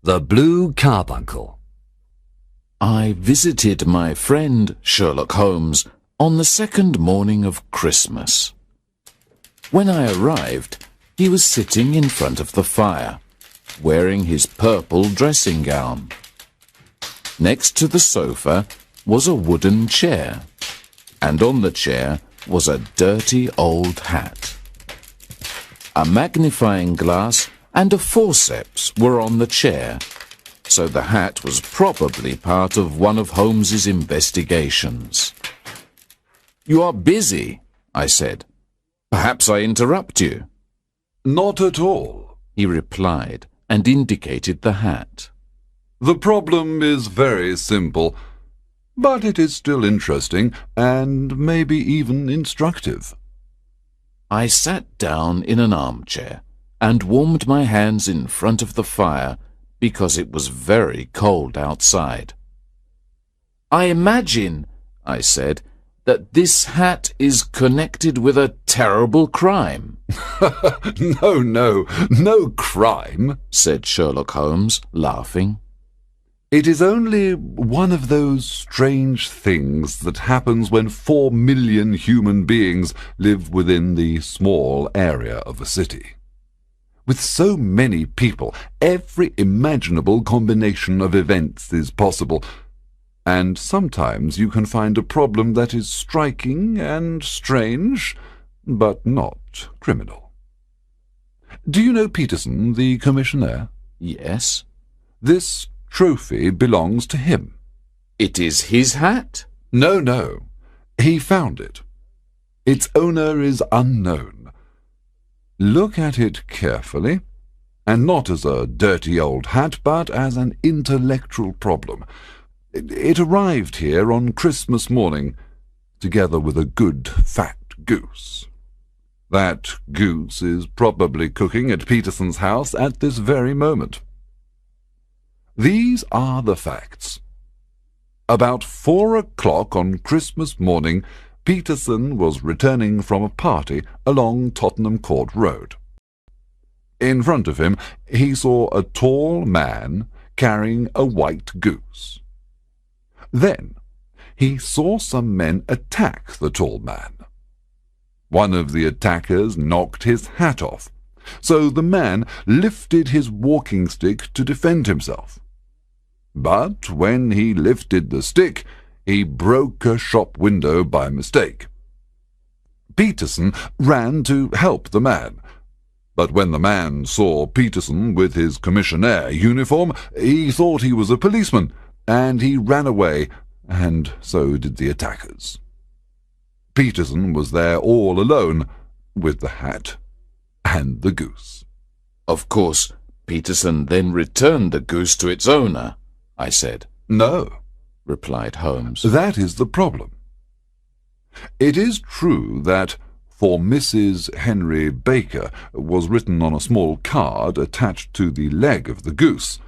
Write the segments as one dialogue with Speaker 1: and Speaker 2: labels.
Speaker 1: The Blue Carbuncle.
Speaker 2: I visited my friend Sherlock Holmes on the second morning of Christmas. When I arrived, he was sitting in front of the fire, wearing his purple dressing gown. Next to the sofa was a wooden chair, and on the chair was a dirty old hat. A magnifying glass and a forceps were on the chair, so the hat was probably part of one of Holmes's investigations. "You are busy," I said. "Perhaps I interrupt you."
Speaker 3: "Not at all,"
Speaker 2: he replied, and indicated the hat.
Speaker 3: "The problem is very simple, but it is still interesting and maybe even instructive."
Speaker 2: I sat down in an armchair and warmed my hands in front of the fire because it was very cold outside. "I imagine," I said, "that this hat is connected with a terrible crime."
Speaker 3: No crime," said
Speaker 2: Sherlock Holmes, laughing.
Speaker 3: "It is only one of those strange things that happens when 4 million human beings live within the small area of a city. With so many people, every imaginable combination of events is possible, and sometimes you can find a problem that is striking and strange, but not criminal. Do you know Peterson, the commissionaire?"
Speaker 2: "Yes."
Speaker 3: "This trophy belongs to him."
Speaker 2: "It is his hat?"
Speaker 3: No. He found it. Its owner is unknown. Look at it carefully, and not as a dirty old hat, but as an intellectual problem. It arrived here on Christmas morning, together with a good fat goose. That goose is probably cooking at Peterson's house at this very moment. These are the facts. About 4 o'clock on Christmas morning, Peterson was returning from a party along Tottenham Court Road. In front of him, he saw a tall man carrying a white goose. Then he saw some men attack the tall man. One of the attackers knocked his hat off, so the man lifted his walking stick to defend himself. But when he lifted the stick, he broke a shop window by mistake. Peterson ran to help the man, but when the man saw Peterson with his commissionaire uniform, he thought he was a policeman, and he ran away, and so did the attackers. Peterson was there all alone, with the hat and the goose."
Speaker 2: "Of course, Peterson then returned the goose to its owner," I said.
Speaker 3: "No,"
Speaker 2: replied Holmes.
Speaker 3: "That is the problem. It is true that 'For Mrs. Henry Baker' was written on a small card attached to the leg of the goose,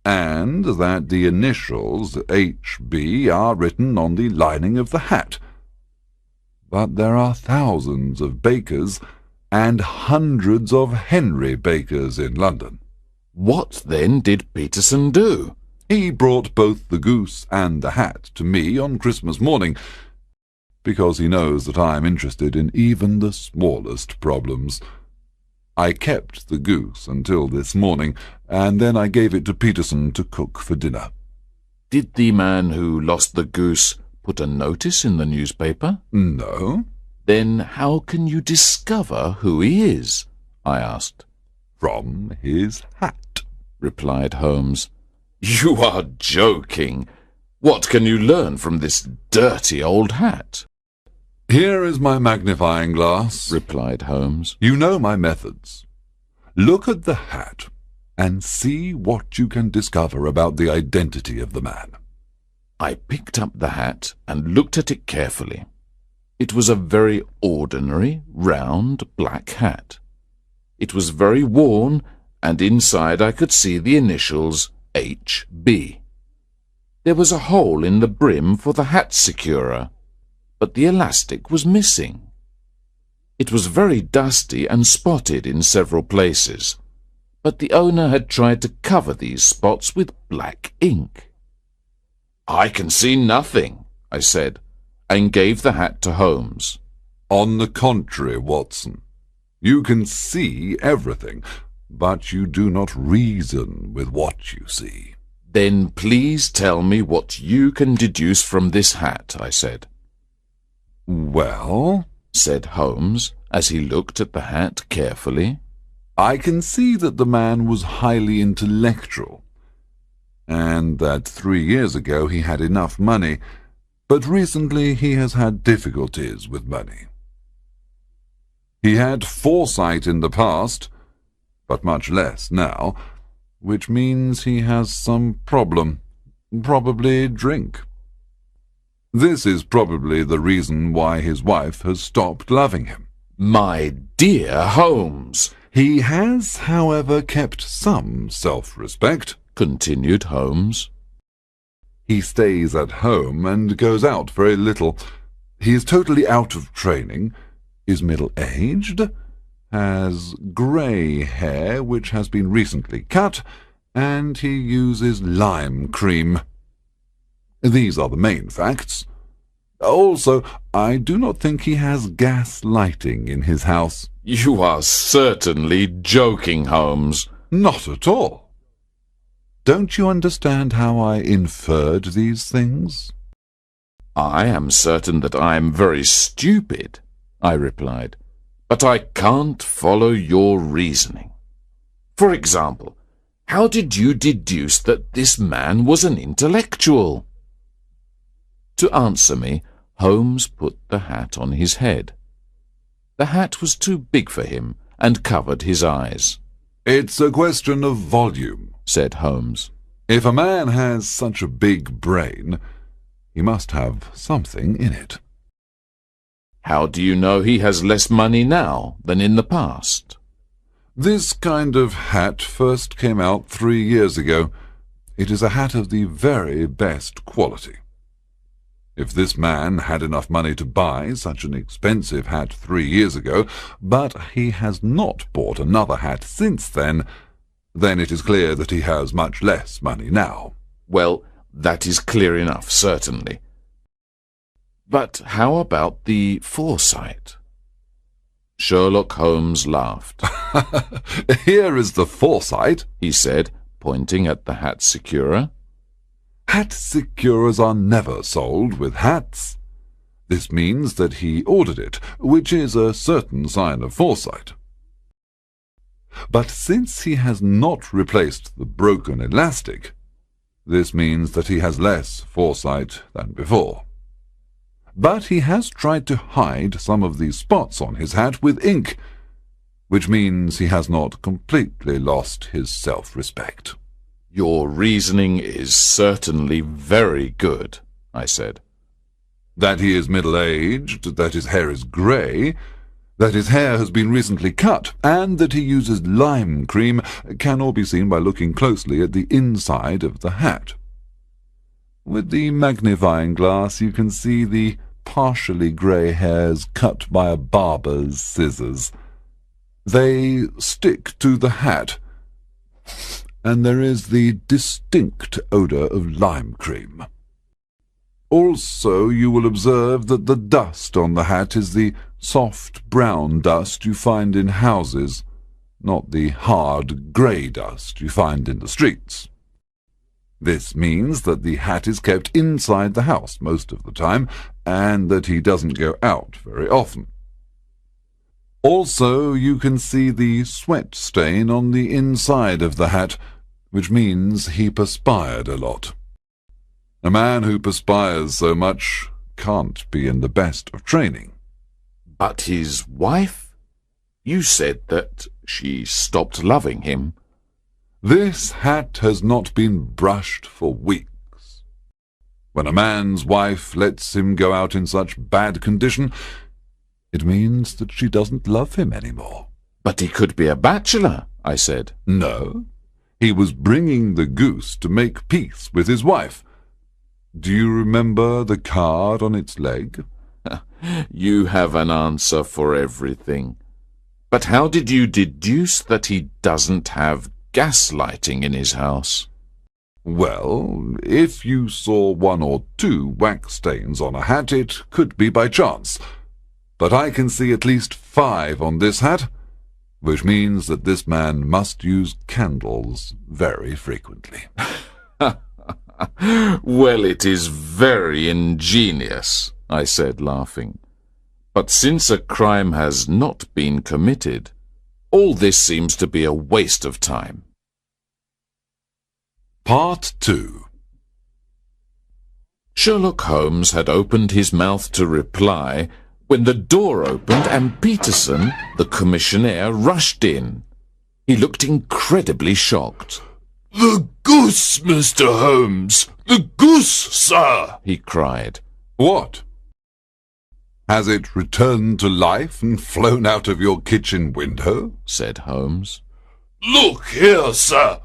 Speaker 3: and that the initials H.B. are written on the lining of the hat. But there are thousands of Bakers and hundreds of Henry Bakers in London."
Speaker 2: "What then did Peterson do?"
Speaker 3: "He brought both the goose and the hat to me on Christmas morning, because he knows that I am interested in even the smallest problems. I kept the goose until this morning, and then I gave it to Peterson to cook for dinner."
Speaker 2: "Did the man who lost the goose put a notice in the newspaper?"
Speaker 3: "No."
Speaker 2: "Then how can you discover who he is?" I asked.
Speaker 3: "From his hat,"
Speaker 2: replied Holmes. "You are joking. What can you learn from this dirty old hat?"
Speaker 3: "Here is my magnifying glass,"
Speaker 2: replied Holmes.
Speaker 3: "You know my methods. Look at the hat and see what you can discover about the identity of the man."
Speaker 2: I picked up the hat and looked at it carefully. It was a very ordinary, round, black hat. It was very worn, and inside I could see the initials H.B. There was a hole in the brim for the hat securer, but the elastic was missing. It was very dusty and spotted in several places, but the owner had tried to cover these spots with black ink. "I can see nothing," I said, and gave the hat to Holmes.
Speaker 3: On the contrary, Watson, you can see everything, but you do not reason with what you see.
Speaker 2: "Then please tell me what you can deduce from this hat," I said.
Speaker 3: "Well,"
Speaker 2: said Holmes, as he looked at the hat carefully,
Speaker 3: "I can see that the man was highly intellectual, and that 3 years ago he had enough money, but recently he has had difficulties with money. He had foresight in the past, but much less now, which means he has some problem, probably drink. This is probably the reason why his wife has stopped loving him."
Speaker 2: "My dear Holmes,"
Speaker 3: "He has, however, kept some self-respect," continued Holmes. "He stays at home and goes out very little. He is totally out of training, is middle-aged, has grey hair which has been recently cut, and he uses lime cream. These are the main facts. Also, I do not think he has gas lighting in his house."
Speaker 2: "You are certainly joking, Holmes."
Speaker 3: "Not at all. Don't you understand how I inferred these things?"
Speaker 2: "I am certain that I am very stupid," I replied, "but I can't follow your reasoning. For example, how did you deduce that this man was an intellectual?" To answer me, Holmes put the hat on his head. The hat was too big for him and covered his eyes.
Speaker 3: "It's a question of volume," said Holmes. "If a man has such a big brain, he must have something in it."
Speaker 2: "How do you know he has less money now than in the past?"
Speaker 3: "This kind of hat first came out 3 years ago. It is a hat of the very best quality. If this man had enough money to buy such an expensive hat 3 years ago, but he has not bought another hat since then it is clear that he has much less money now."
Speaker 2: "Well, that is clear enough, certainly. But how about the foresight?" Sherlock Holmes laughed.
Speaker 3: "Here is the foresight,"
Speaker 2: he said, pointing at the hat securer.
Speaker 3: "Hat securers are never sold with hats. This means that he ordered it, which is a certain sign of foresight. But since he has not replaced the broken elastic, this means that he has less foresight than before. But he has tried to hide some of these spots on his hat with ink, which means he has not completely lost his self-respect."
Speaker 2: "Your reasoning is certainly very good," I said.
Speaker 3: "That he is middle-aged, that his hair is grey, that his hair has been recently cut, and that he uses lime cream can all be seen by looking closely at the inside of the hat. With the magnifying glass you can see the partially grey hairs cut by a barber's scissors. They stick to the hat, and there is the distinct odour of lime cream. Also, you will observe that the dust on the hat is the soft brown dust you find in houses, not the hard grey dust you find in the streets. This means that the hat is kept inside the house most of the time, and that he doesn't go out very often. Also, you can see the sweat stain on the inside of the hat, which means he perspired a lot. A man who perspires so much can't be in the best of training."
Speaker 2: "But his wife? You said that she stopped loving him."
Speaker 3: "This hat has not been brushed for weeks. When a man's wife lets him go out in such bad condition, it means that she doesn't love him any more."
Speaker 2: "But he could be a bachelor," I said.
Speaker 3: "No, he was bringing the goose to make peace with his wife. Do you remember the card on its leg?"
Speaker 2: "You have an answer for everything. But how did you deduce that he doesn't have gaslighting in his house.
Speaker 3: Well, if you saw 1 or 2 wax stains on a hat, it could be by chance. But I can see at least 5 on this hat, which means that this man must use candles very frequently.
Speaker 2: Well, it is very ingenious, I said, laughing. But since a crime has not been committed, all this seems to be a waste of time.
Speaker 3: Part 2.
Speaker 2: Sherlock Holmes had opened his mouth to reply when the door opened and Peterson, the commissionaire, rushed in. He looked incredibly shocked.
Speaker 4: "The goose, Mr. Holmes! The goose, sir!" he cried.
Speaker 3: What? Has it returned to life and flown out of your kitchen window?
Speaker 2: Said Holmes.
Speaker 4: "Look here, sir!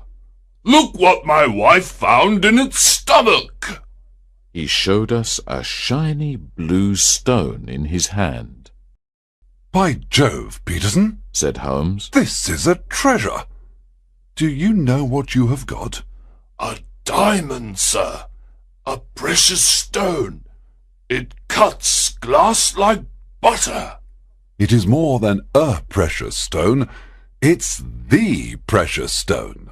Speaker 4: Look what my wife found in its stomach!"
Speaker 2: He showed us a shiny blue stone in his hand.
Speaker 3: By Jove, Peterson,
Speaker 2: said Holmes.
Speaker 3: This is a treasure. Do you know what you have got?
Speaker 4: "A diamond, sir. A precious stone. It cuts glass like butter."
Speaker 3: It is more than a precious stone. It's the precious stone.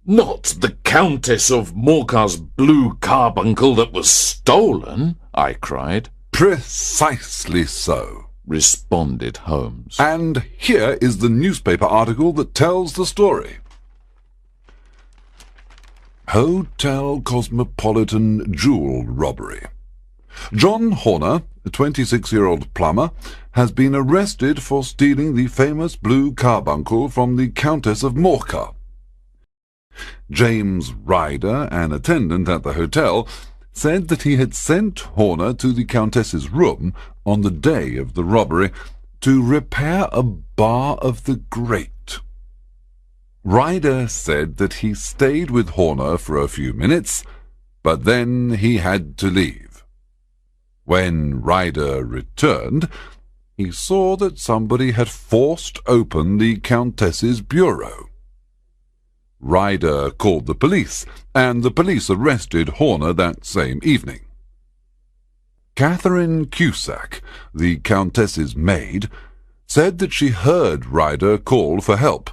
Speaker 2: Not the Countess of Morcar's blue carbuncle that was stolen, I cried.
Speaker 3: Precisely so,
Speaker 2: responded Holmes.
Speaker 3: And here is the newspaper article that tells the story. Hotel Cosmopolitan jewel robbery. John Horner, a 26-year-old plumber, has been arrested for stealing the famous blue carbuncle from the Countess of Morcar. James Ryder, an attendant at the hotel, said that he had sent Horner to the Countess's room on the day of the robbery to repair a bar of the grate. Ryder said that he stayed with Horner for a few minutes, but then he had to leave. When Ryder returned, he saw that somebody had forced open the Countess's bureau. Ryder called the police, and the police arrested Horner that same evening. Catherine Cusack, the Countess's maid, said that she heard Ryder call for help.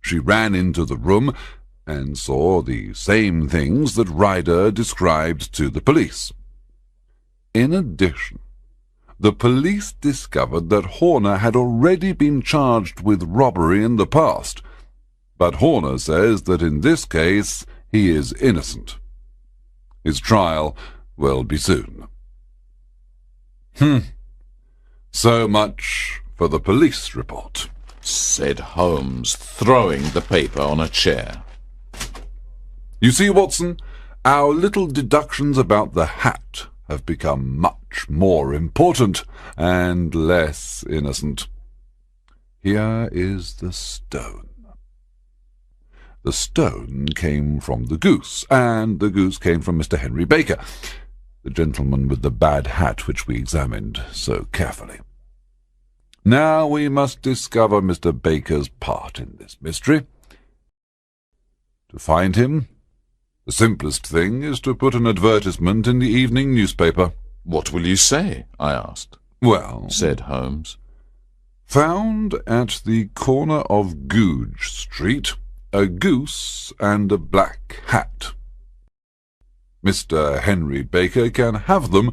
Speaker 3: She ran into the room and saw the same things that Ryder described to the police. In addition, the police discovered that Horner had already been charged with robbery in the past, but Horner says that in this case he is innocent. His trial will be soon. So much for the police report,
Speaker 2: said Holmes, throwing the paper on a chair.
Speaker 3: You see, Watson, our little deductions about the hat have become much more important and less innocent. Here is the stone. The stone came from the goose, and the goose came from Mr. Henry Baker, the gentleman with the bad hat which we examined so carefully. Now we must discover Mr. Baker's part in this mystery. To find him, the simplest thing is to put an advertisement in the evening newspaper.
Speaker 2: What will you say? I asked.
Speaker 3: Well,
Speaker 2: said Holmes,
Speaker 3: found at the corner of Goodge Street, a goose and a black hat. Mr. Henry Baker can have them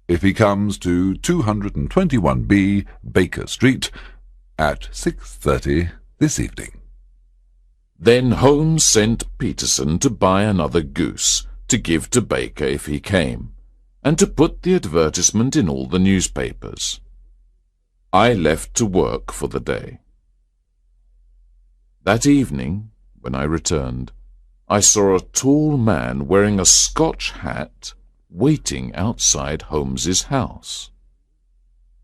Speaker 3: if he comes to 221B Baker Street at 6:30 this evening.
Speaker 2: Then Holmes sent Peterson to buy another goose to give to Baker if he came, and to put the advertisement in all the newspapers. I left to work for the day. That evening, when I returned, I saw a tall man wearing a Scotch hat waiting outside Holmes's house.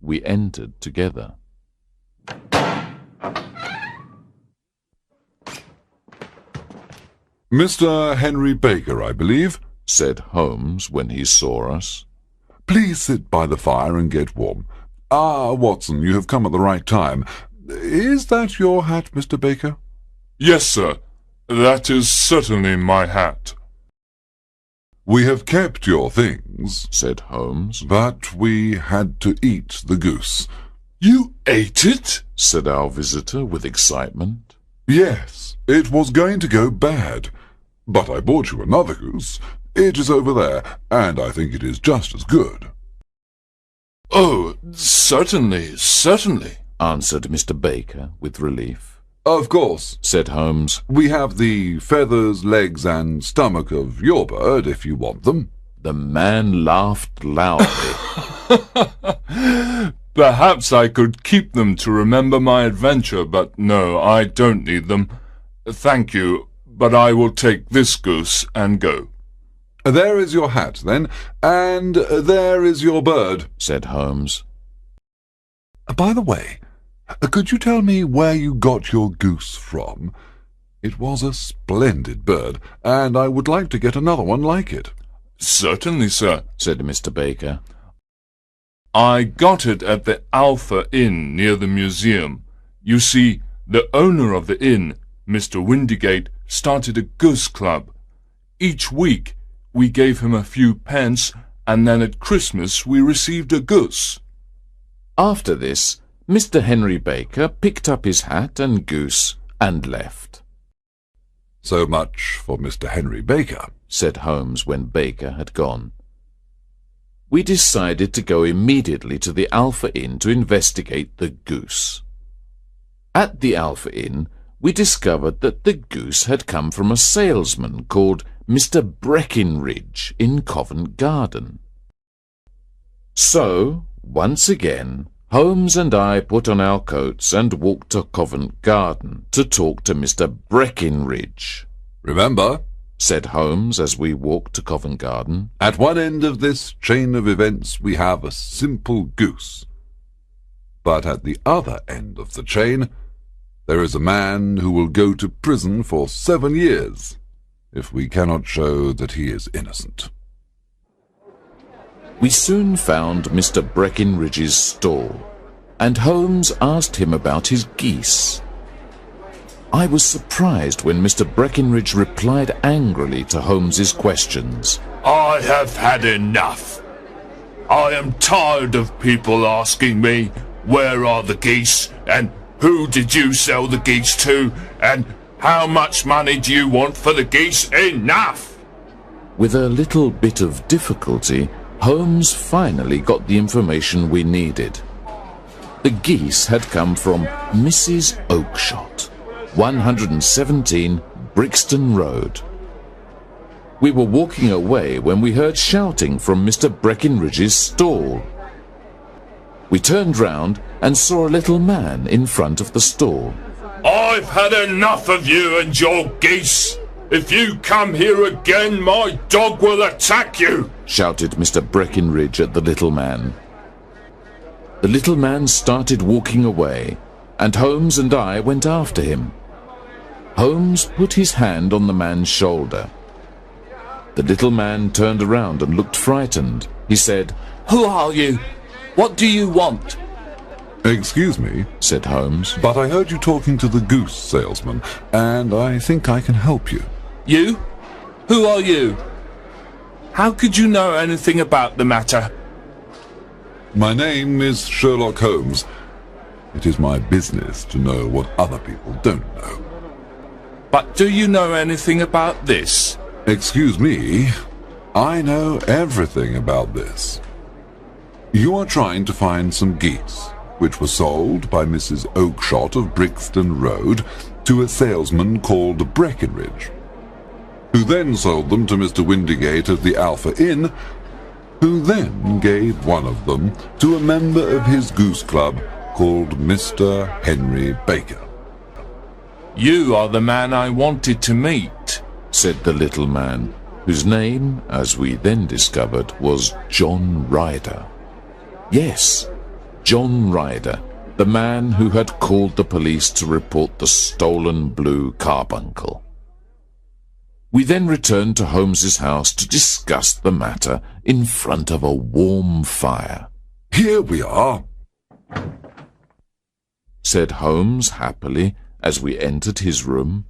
Speaker 2: We entered together.
Speaker 3: Mr. Henry Baker, I believe,
Speaker 2: said Holmes when he saw us.
Speaker 3: Please sit by the fire and get warm. Ah, Watson, you have come at the right time. Is that your hat, Mr. Baker?
Speaker 4: Yes, sir. That is certainly my hat.
Speaker 3: We have kept your things,
Speaker 2: said Holmes.
Speaker 3: but we had to eat the goose.
Speaker 4: You ate it?
Speaker 2: Said our visitor with excitement.
Speaker 3: Yes, it was going to go bad. But I bought you another goose. It is over there, and I think it is just as good.
Speaker 4: Oh, certainly, certainly,
Speaker 2: answered Mr. Baker with relief.
Speaker 3: Of course,
Speaker 2: said Holmes.
Speaker 3: We have the feathers, legs, and stomach of your bird, if you want them.
Speaker 2: The man laughed loudly.
Speaker 4: Perhaps I could keep them to remember my adventure, but no, I don't need them. Thank you, but I will take this goose and go.
Speaker 3: There is your hat, then, and there is your bird,
Speaker 2: said Holmes.
Speaker 3: By the way, could you tell me where you got your goose from? It was a splendid bird, and I would like to get another one like it.
Speaker 4: Certainly, sir,
Speaker 2: said Mr. Baker.
Speaker 4: I got it at the Alpha Inn near the museum. You see, the owner of the inn, Mr. Windigate, started a goose club. Each week we gave him a few pence, and then at Christmas we received a goose.
Speaker 2: After this, Mr. Henry Baker picked up his hat and goose and left.
Speaker 3: So much for Mr. Henry Baker,
Speaker 2: said Holmes when Baker had gone. We decided to go immediately to the Alpha Inn to investigate the goose. At the Alpha Inn, we discovered that the goose had come from a salesman called Mr. Breckinridge in Covent Garden. So, once again, Holmes and I put on our coats and walked to Covent Garden to talk to Mr. Breckinridge.
Speaker 3: Remember,
Speaker 2: said Holmes as we walked to Covent Garden,
Speaker 3: at one end of this chain of events we have a simple goose. But at the other end of the chain there is a man who will go to prison for 7 years if we cannot show that he is innocent.
Speaker 2: We soon found Mr. Breckinridge's stall, and Holmes asked him about his geese. I was surprised when Mr. Breckinridge replied angrily to Holmes's questions.
Speaker 4: I have had enough. I am tired of people asking me, where are the geese, and who did you sell the geese to, and how much money do you want for the geese? Enough!
Speaker 2: With a little bit of difficulty, Holmes finally got the information we needed. The geese had come from Mrs. Oakshott, 117 Brixton Road. We were walking away when we heard shouting from Mr. Breckinridge's stall. We turned round and saw a little man in front of the stall.
Speaker 4: I've had enough of you and your geese. If you come here again, my dog will attack you,
Speaker 2: shouted Mr. Breckinridge at the little man. The little man started walking away, and Holmes and I went after him. Holmes put his hand on the man's shoulder. The little man turned around and looked frightened. He said, "Who are you? What do you want?"
Speaker 3: Excuse me,
Speaker 2: said Holmes,
Speaker 3: but I heard you talking to the goose salesman, and I think I can help you.
Speaker 4: You? Who are you? How could you know anything about the matter?
Speaker 3: My name is Sherlock Holmes. It is my business to know what other people don't know.
Speaker 4: But do you know anything about this?
Speaker 3: Excuse me, I know everything about this. You are trying to find some geese, which were sold by Mrs. Oakshott of Brixton Road to a salesman called Breckinridge, who then sold them to Mr. Windigate at the Alpha Inn, who then gave one of them to a member of his goose club called Mr. Henry Baker.
Speaker 4: You are the man I wanted to meet,
Speaker 2: said the little man, whose name, as we then discovered, was John Ryder. Yes, John Ryder, the man who had called the police to report the stolen blue carbuncle. We then returned to Holmes's house to discuss the matter in front of a warm fire.
Speaker 3: Here we are.
Speaker 2: said Holmes happily as we entered his room.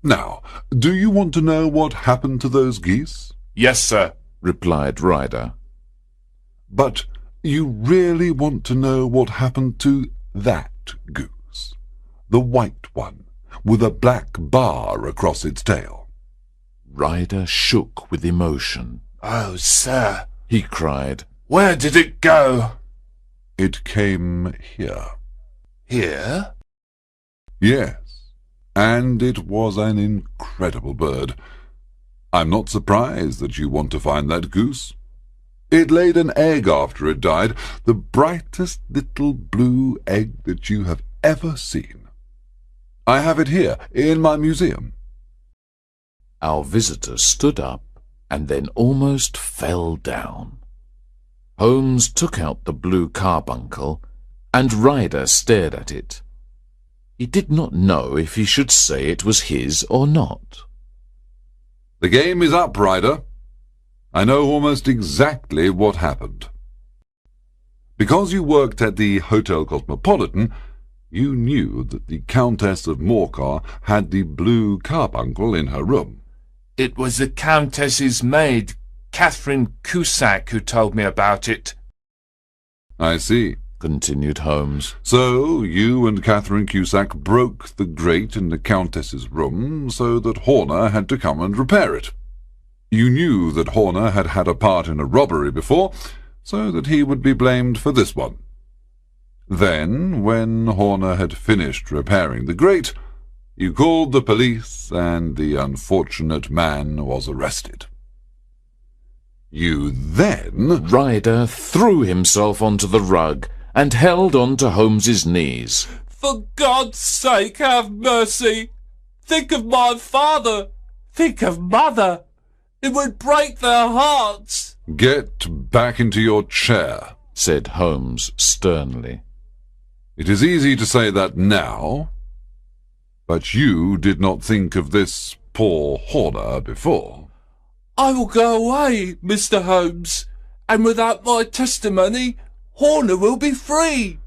Speaker 3: Now, do you want to know what happened to those geese?
Speaker 4: Yes, sir,
Speaker 2: replied Ryder.
Speaker 3: But you really want to know what happened to that goose, the white one, with a black bar across its tail?
Speaker 2: Ryder shook with emotion.
Speaker 4: Oh, sir,
Speaker 2: He cried.
Speaker 4: where did it go?
Speaker 3: It came here.
Speaker 4: Here?
Speaker 3: Yes, and it was an incredible bird. I'm not surprised that you want to find that goose. It laid an egg after it died, the brightest little blue egg that you have ever seen. I have it here in my museum.
Speaker 2: Our visitor stood up and then almost fell down. Holmes took out the blue carbuncle, and Ryder stared at it. He did not know if he should say it was his or not.
Speaker 3: The game is up, Ryder. I know almost exactly what happened. Because you worked at the Hotel Cosmopolitan, you knew that the Countess of Morcar had the blue carbuncle in her room.
Speaker 4: It was the Countess's maid, Catherine Cusack, who told me about it.
Speaker 3: I see,
Speaker 2: continued Holmes.
Speaker 3: So you and Catherine Cusack broke the grate in the Countess's room so that Horner had to come and repair it. You knew that Horner had had a part in a robbery before, so that he would be blamed for this one. Then, when Horner had finished repairing the grate, you called the police and the unfortunate man was arrested. You then...
Speaker 2: Ryder threw himself onto the rug and held on to Holmes's knees.
Speaker 4: For God's sake, have mercy! Think of my father! Think of Mother! It would break their hearts!
Speaker 3: Get back into your chair,
Speaker 2: said Holmes sternly.
Speaker 3: It is easy to say that now, but you did not think of this poor Horner before.
Speaker 4: I will go away, Mr. Holmes, and without my testimony, Horner will be free.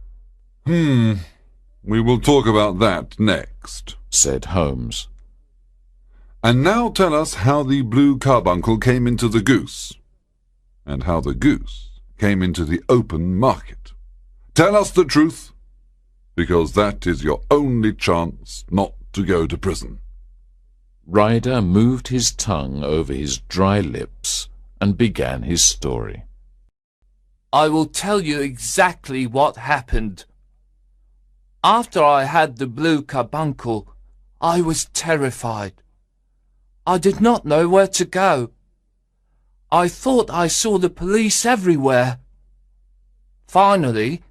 Speaker 3: We will talk about that next,
Speaker 2: said Holmes.
Speaker 3: And now tell us how the blue carbuncle came into the goose, and how the goose came into the open market. Tell us the truth, because that is your only chance not to go to prison.
Speaker 2: Ryder moved his tongue over his dry lips and began his story.
Speaker 5: I will tell you exactly what happened. After I had the blue carbuncle, I was terrified. I did not know where to go. I thought I saw the police everywhere. Finally,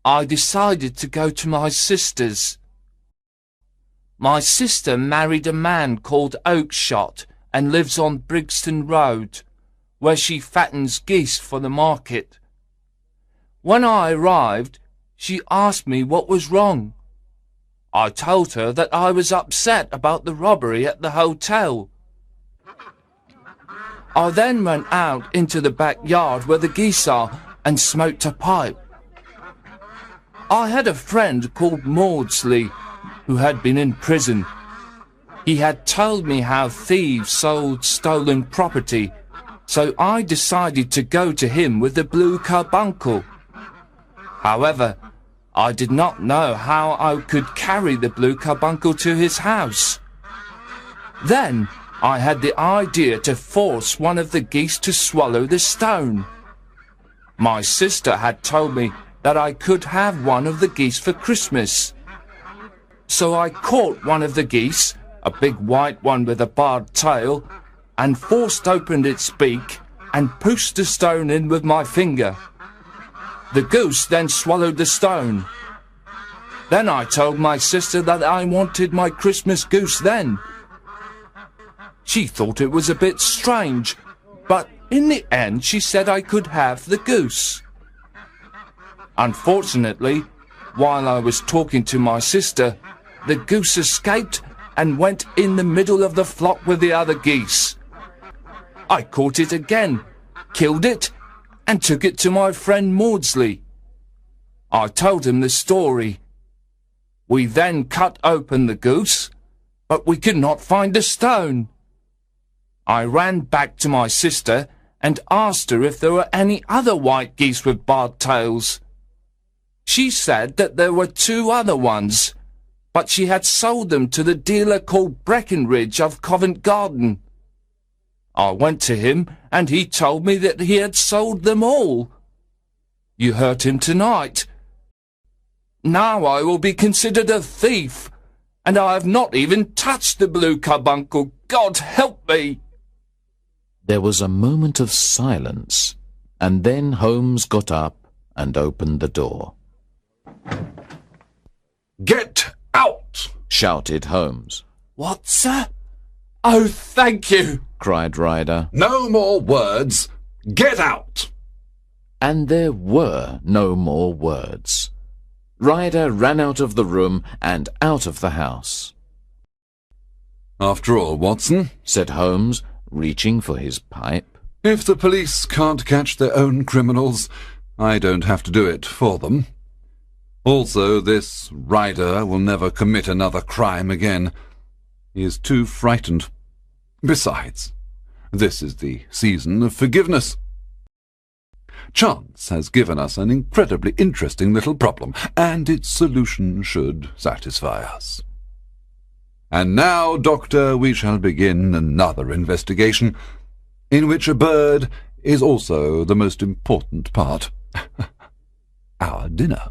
Speaker 5: I decided to go to my sister's. My sister married a man called Oakshott and lives on Brixton Road, where she fattens geese for the market. When I arrived, she asked me what was wrong. I told her that I was upset about the robbery at the hotel. I then went out into the backyard where the geese are and smoked a pipe. I had a friend called Maudsley who had been in prison. He had told me how thieves sold stolen property, so I decided to go to him with the blue carbuncle. However, I did not know how I could carry the blue carbuncle to his house. Then I had the idea to force one of the geese to swallow the stone. My sister had told me that I could have one of the geese for Christmas. So I caught one of the geese, a big white one with a barred tail, and forced open its beak and pushed the stone in with my finger. The goose then swallowed the stone. Then I told my sister that I wanted my Christmas goose then. She thought it was a bit strange, but in the end she said I could have the goose. Unfortunately, while I was talking to my sister, the goose escaped and went in the middle of the flock with the other geese. I caught it again, killed it, and took it to my friend Maudsley. I told him the story. We then cut open the goose, but we could not find a stone. I ran back to my sister and asked her if there were any other white geese with barred tails. She said that there were 2 other ones, but she had sold them to the dealer called Breckenridge of Covent Garden. I went to him and he told me that he had sold them all. You heard him tonight. Now I will be considered a thief, and I have not even touched the blue carbuncle. God help me!
Speaker 2: There was a moment of silence, and then Holmes got up and opened the door.
Speaker 3: Get out!
Speaker 2: Shouted Holmes.
Speaker 5: What, sir? Oh, thank you!
Speaker 2: Cried Ryder.
Speaker 3: No more words. Get out!
Speaker 2: And there were no more words. Ryder ran out of the room and out of the house.
Speaker 3: After all, Watson,
Speaker 2: Said Holmes, reaching for his pipe,
Speaker 3: if the police can't catch their own criminals, I don't have to do it for them. Also, this Ryder will never commit another crime again. He is too frightened. Besides, this is the season of forgiveness. Chance has given us an incredibly interesting little problem, and its solution should satisfy us. And now, Doctor, we shall begin another investigation, in which a bird is also the most important part. Our dinner.